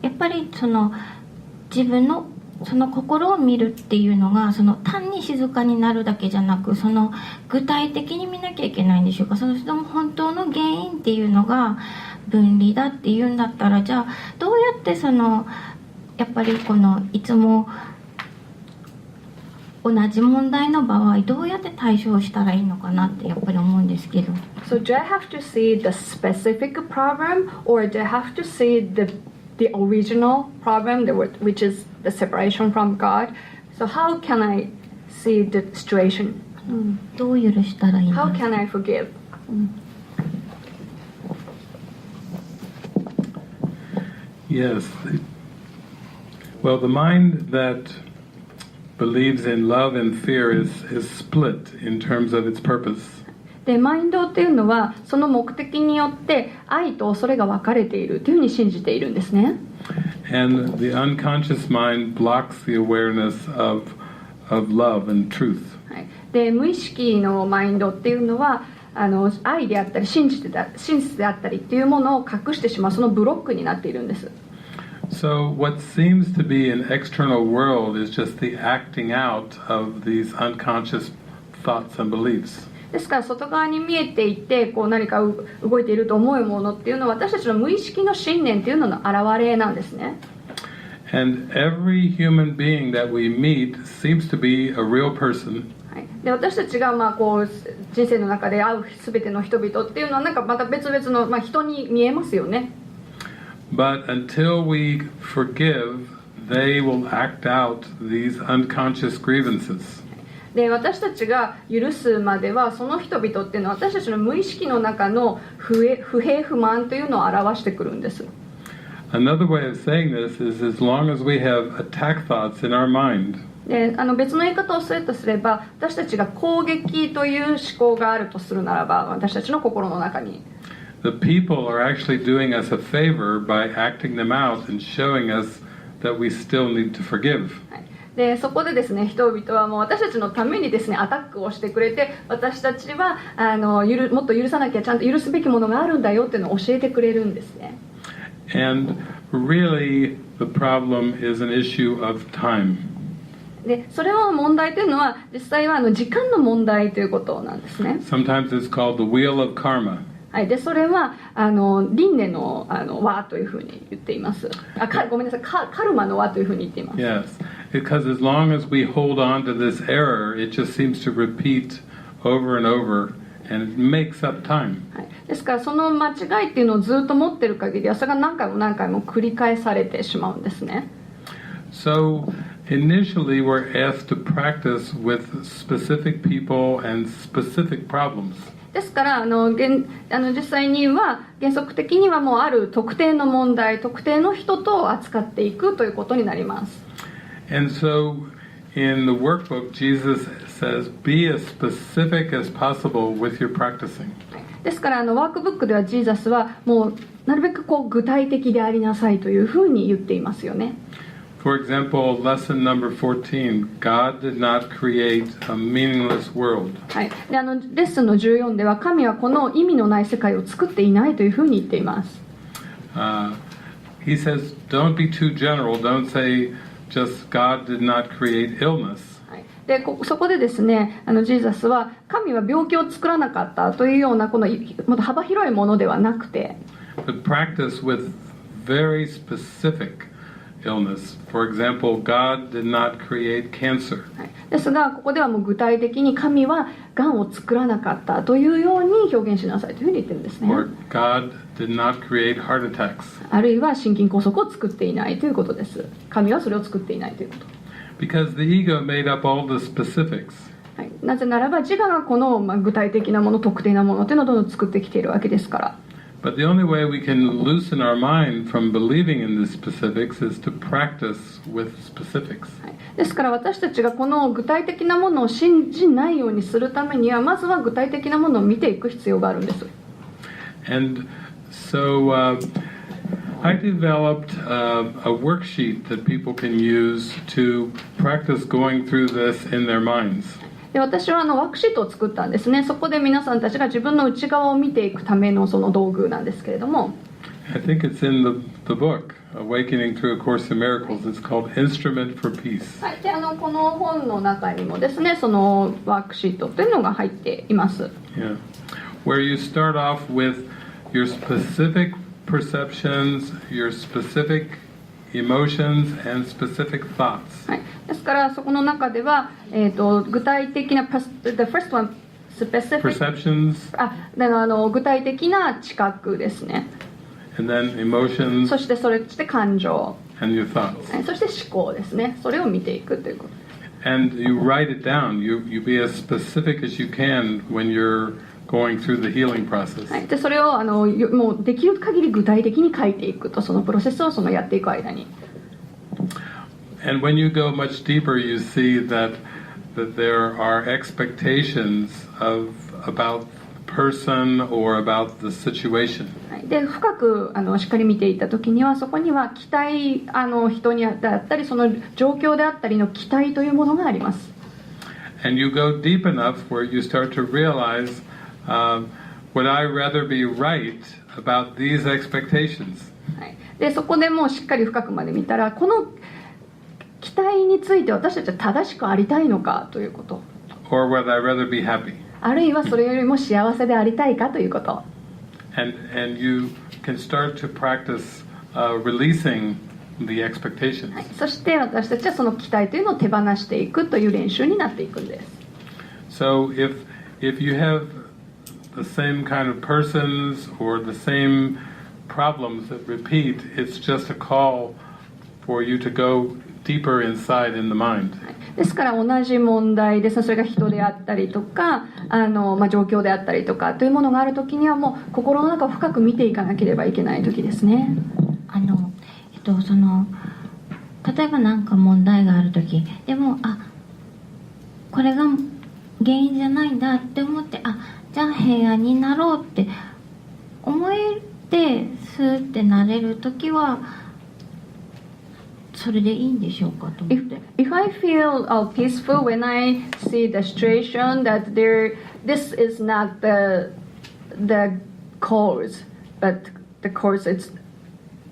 やっぱりその自分のその心を見るっていうのがその単に静かになるだけじゃなく、その具体的に見なきゃいけないんでしょうか。その人の本当の原因っていうのが分離だっていうんだったら、じゃあどうやってそのやっぱりこのいつも同じ問題の場合どうやって対処したらいいのかなってやっぱり思うんですけど。So do I have to see the specific problem, or do I have to see the original problem, which is the separation from God? So how can I see the situation? どう許したらいいの？ How can I forgive? Yes. Well, the mind that believes in love and fear is split in terms of its purpose. でマインドっていうのはその目的によって愛と恐れが分かれているというふうに信じているんですね。And the unconscious mind blocks the awareness of love and truth. はい、で無意識のマインドっていうのは愛であったり真実であったりっていうものを隠してしまう、そのブロックになっているんです。So what seems to be an external world is just the acting out of these unconscious thoughts and beliefs. ですから外側に見えていてこう何か動いていると思うものっていうのは私たちの無意識の信念っていうのの表れなんですね。And every human being that we meet seems to be a real person. はい、で私たちがこう人生の中で会う全ての人々っていうのはなんかまた別々の、人に見えますよね。But until we forgive, they will act out these unconscious grievances. で私たちが許すまではその人々っていうのは私たちの無意識の中の不平不満というのを表してくるんです。Another way of saying this is as long as we have attack thoughts in our mind, で別の言い方をするとすれば私たちが攻撃という思考があるとするならば私たちの心の中にthe people are actually doing us a favor by acting them out and showing us that we still need to forgive. でそこでですね人々はもう私たちのためにですねアタックをしてくれて私たちはもっと許さなきゃちゃんと許すべきものがあるんだよっていうのを教えてくれるんですね。And really the problem is an issue of time. でそれの問題というのは実際は時間の問題ということなんですね。 Sometimes it's called the wheel of karma. はい、でそれは輪廻の輪というふうに言っています。ごめんなさい、カルマの輪というふうに言っています。Yes, because as long as we hold on to this error, it just seems to repeat over and over, and it makes up time. はい、ですからその間違いっていうのをずっと持ってる限りはそれが何回も何回も繰り返されてしまうんですね。So initially we're asked to practice with specific people and specific problems. ですから実際には原則的にはもうある特定の問題特定の人と扱っていくということになります。 And so in the workbook Jesus says be as specific as possible with your practicing. ですからワークブックではジーザスはもうなるべく具体的でありなさいというふうに言っていますよね。For example, lesson number 14, God did not create a meaningless world. はい、でレッスンの14では神はこの意味のない世界を作っていないというふうに言っています。He says, don't be too general. Don't say just God did not create illness. でそこでですねジーザスは神は病気を作らなかったというようなこのもっと幅広いものではなくて But practice with very specific illness. For example, God did not create cancer. ですがここではもう具体的に神はがんを作らなかったというように表現しなさいというふうに言ってるんですね。 Or God did not create heart attacks. あるいは心筋梗塞を作っていないということです。神はそれを作っていないということ。Because the ego made up all the specifics. はい、なぜならば自我がこの具体的なもの特定なものというのをどんどん作ってきているわけですから。But the only way we can loosen our mind from believing in the specifics is to practice with specifics. ですから私たちがこの具体的なものを信じないようにするためにはまずは具体的なものを見ていく必要があるんです。And so I developed a worksheet that people can use to practice going through this in their minds. で私はワークシートを作ったんですね。そこで皆さんたちが自分の内側を見ていくためのその道具なんですけれども。I think it's in the book, Awakening Through A Course in Miracles. It's called Instrument for Peace. はい、でこの本の中にもですね、そのワークシートというのが入っています。Yeah. Where you start off with your specific perceptions, your specific emotions, and specific thoughts. はい、ですからそこの中では、具体的な the first one specific Perceptions, 具体的な知覚ですね。and then emotions, そしてそれして感情、 and your thoughts. そして思考ですね。それを見ていくということ。 And you write it down. You be as specific as you can when you're going through the healing process. はい、でそれをもうできる限り具体的に書いていくと、そのプロセスをやっていく間に。 And when you go much deeper, you see that there are expectations about the person or about the situation. はい、で深くしっかり見ていった時には、そこには期待人にあったりその状況であったりの期待というものがあります。 And you go deep enough where you start to realize, would I rather be right about these expectations? はい、でそこでもうしっかり深くまで見たら、この期待について私たちは正しくありたいのかということ、 Or would I rather be happy? あるいはそれよりも幸せでありたいかということ。 And you can start to practice releasing the expectations. はい、そして私たちはその期待というのを手放していくという練習になっていくんです。 So if you have the same kind of persons or the same problems that repeat, it's just a call for you to go deeper inside in the mind. ですから同じ問題ですね、それが人であったりとか状況であったりとかというものがあるときには、もう心の中を深く見ていかなければいけないときですね。その例えば何か問題があるときでも、これが原因じゃないんだって思って、じゃあ平安になろうって思えてスーってなれるときはそれでいいんでしょうかと思って。 If I feel peaceful when I see the situation that this is not the cause, but the cause is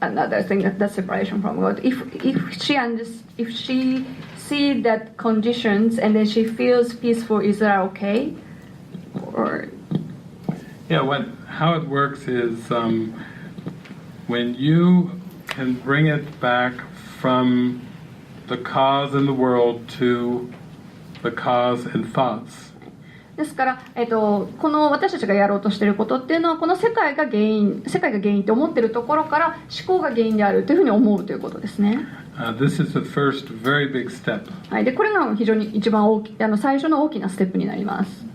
another thing, that the separation from God. If she see that conditions and then she feels peaceful, is that okay? Or Yeah, how it works is when you can bring it back from the cause in the world to the cause in thoughts. ですから、この私たちがやろうとしていることっていうのは、この世界が原因って思っているところから思考が原因であるというふうに思うということですね。This is the first very big step. はい、でこれが非常に一番最初の大きなステップになります。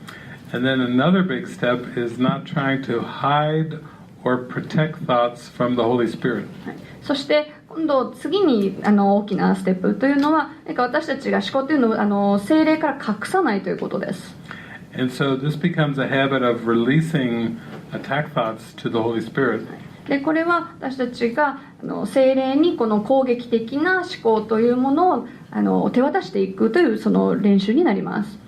And then another big step is not trying to hide or protect thoughts from the Holy Spirit. はい、そして今度次に大きなステップというのは、私たちが思考というのを聖霊から隠さないということです。 And so this becomes a habit of releasing attack thoughts to the Holy Spirit. でこれは私たちが聖霊にこの攻撃的な思考というものを手渡していくというその練習になります。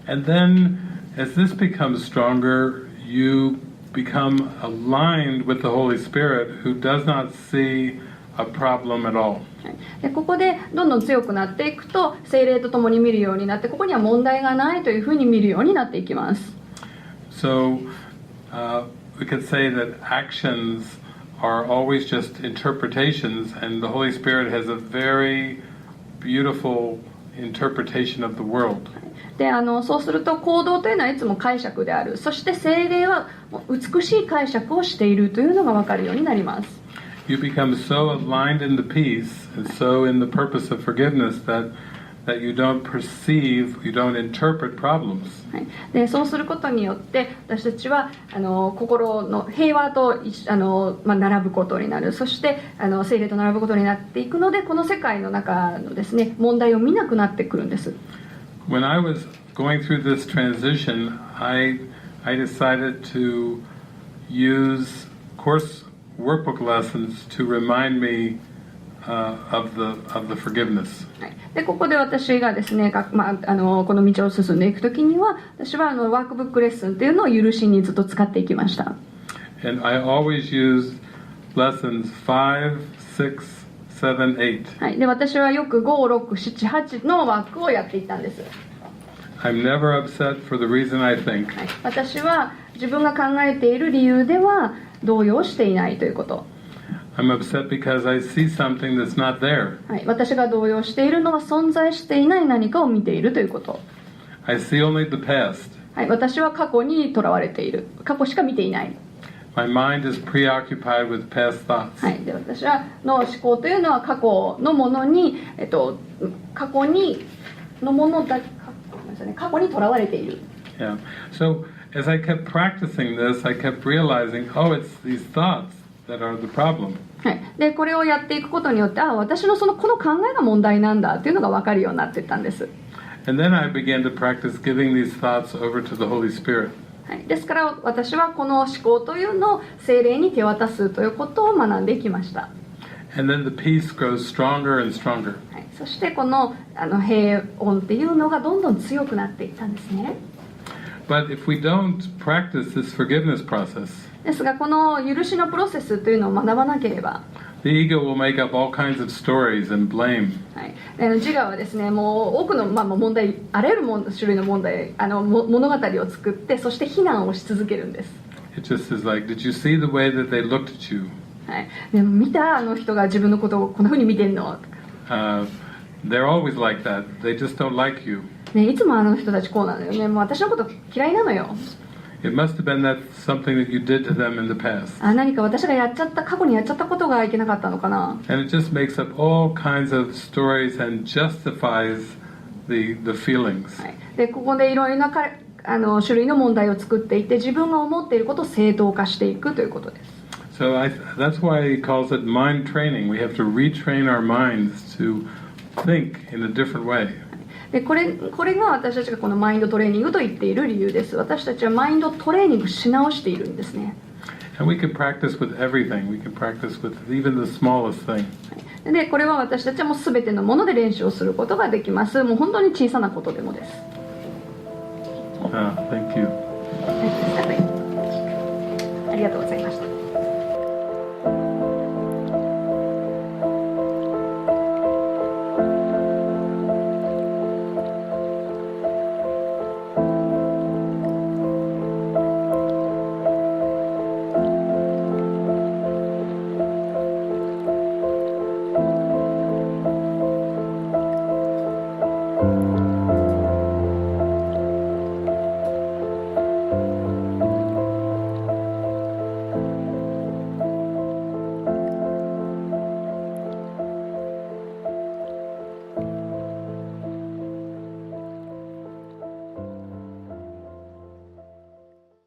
And then as this becomes stronger, you become aligned with the Holy Spirit, who does not see a problem at all. でここでどんどん強くなっていくと、聖霊とともに見るようになって、ここには問題がないというふうに見るようになっていきます。 So we could say that actions are always just interpretations, and the Holy Spirit has a very beautiful interpretation of the world. でそうすると行動というのはいつも解釈である。そして聖霊は美しい解釈をしているというのが分かるようになります。 You become so aligned in the peace and so in the purpose of forgiveness that you don't perceive, you don't interpret problems. はい、でそうすることによって私たちは心の平和と並ぶことになる。そして聖霊と並ぶことになっていくので、この世界の中のですね、問題を見なくなってくるんです。 When I was going through this transition, I decided to use course workbook lessons to remind me of the forgiveness. はい、でここで私がですね、この道を進んでいくときには、私はワークブックレッスンというのを許しにずっと使っていきました。 And I always use lessons 5, 6, 7, 8. はい、で私はよく5、6、7、8の枠をやっていったんです。I'm never upset for the reason I think. はい、私は自分が考えている理由では動揺していないということ。I'm upset because I see something that's not there. はい、私が動揺しているのは存在していない何かを見ているということ。I see only the past. はい、私は過去にとらわれている。過去しか見ていない。My mind is preoccupied with past thoughts. はい、で私の思考というのは過去のものに、過去にのものだ、過去にとらわれている。Yeah. So as I kept practicing this, I kept realizing, oh, it's these thoughts that are the problem. はい、でこれをやっていくことによって私のこの考えが問題なんだというのが分かるようになっていったんです。And then I began to practice giving these thoughts over to the Holy Spirit. はい、ですから私はこの思考というのを聖霊に手渡すということを学んできました。And then the peace grows stronger and stronger. はい、そしてこの平穏っていうのがどんどん強くなっていったんですね。But if we don't practice this forgiveness process, ですがこの許しのプロセスというのを学ばなければ、the ego will make up all kinds of stories and blame. はい、自我はですね、もう多くの、問題、あらゆる種類の問題、物語を作って、そして非難をし続けるんです。It just is like, did you see the way that they looked at you? はい、でも見たあの人が自分のことをこんな風に見てんの、They're always like that. They just don't like you. ね、いつもあの人たちこうなのよね、もう私のこと嫌いなのよ。It must have been that something that you did to them in the past. 何か私が過去にやっちゃったことがいけなかったのかな。 And it just makes up all kinds of stories and justifies the feelings. はい、でここでいろいろな種類の問題を作っていって自分が思っていることを正当化していくということです。So that's why he calls it mind training. We have to retrain our minds to think in a different way. でこれが私たちがこのマインドトレーニングと言っている理由です。私たちはマインドトレーニングし直しているんですね。And we can practice with everything. We can practice with even the smallest thing. でこれは私たちはもう全てのもので練習をすることができます。もう本当に小さなことでもです。Thank you.